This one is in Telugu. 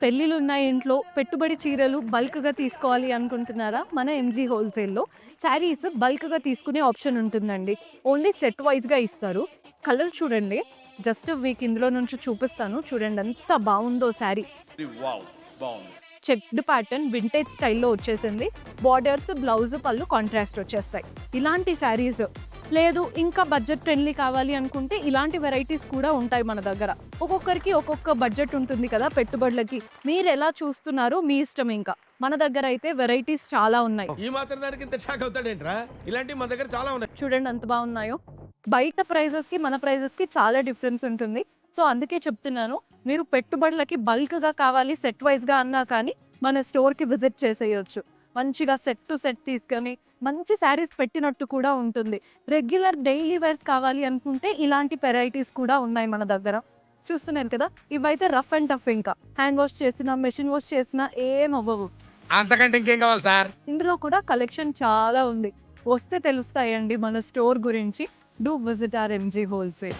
పెళ్ళిళ్ళు ఉన్నాయి ఇంట్లో, పెట్టుబడి చీరలు బల్క్‌గా తీసుకోవాలి అనుకుంటున్నారా? మన ఎంజీ హోల్‌సేల్‌లో శారీస్ బల్క్‌గా తీసుకునే ఆప్షన్ ఉంటుందండి. ఓన్లీ సెట్ వైస్‌గా ఇస్తారు. కలర్ చూడండి. జస్ట్ మీకు ఇందులో నుంచి చూపిస్తాను. చూడండి ఎంత బావుందో శారీ. వావ్! బావుంది. చెక్డ్ ప్యాటర్న్ వింటేజ్ స్టైల్‌లో వచ్చేసింది. బార్డర్స్, బ్లౌజ్, పళ్ళు కాంట్రాస్ట్ వచ్చేస్తాయి. ఇలాంటి శారీస్ లేదు ఇంకా బడ్జెట్ ఫ్రెండ్లీ కావాలి అనుకుంటే ఇలాంటి వెరైటీస్ కూడా ఉంటాయి మన దగ్గర. ఒక్కొక్కరికి ఒక్కొక్క బడ్జెట్ ఉంటుంది కదా పెట్టుబడులకి. మీరు ఎలా చూస్తున్నారో మీ ఇష్టం ఇంకా. మన దగ్గర అయితే వెరైటీస్ చాలా ఉన్నాయి. ఈ మాత్రం దానికి ఇంత షాక్ అవుతాడేంట్రా? ఇలాంటివి మన దగ్గర చాలా ఉన్నాయి. చూడండి ఎంత బాగున్నాయో. బయట ప్రైజెస్‌కి మన ప్రైజెస్‌కి చాలా డిఫరెన్స్ ఉంటుంది. సో, అందుకే చెప్తున్నాను. మీరు పెట్టుబడులకి బల్క్‌గా కావాలి సెట్ వైస్‌గా అన్నా కానీ మన స్టోర్‌కి విజిట్ చేసేయొచ్చు. మంచిగా సెట్ టు సెట్ తీసుకొని మంచి శారీస్ పెట్టినట్టు కూడా ఉంటుంది. రెగ్యులర్ డైలీ వేర్స్ కావాలి అనుకుంటే ఇలాంటి వెరైటీస్ కూడా ఉన్నాయి మన దగ్గర. చూస్తున్నారు కదా! ఇవైతే రఫ్ అండ్ టఫ్ ఇంకా. హ్యాండ్ వాష్ చేసినా, మెషిన్ వాష్ చేసినా ఏమవ్వవు. అంతకంటే ఇంకేం కావాలి సార్? ఇందులో కూడా కలెక్షన్ చాలా ఉంది. వస్తే తెలుస్తాయండి మన స్టోర్ గురించి. Do visit our MG wholesale.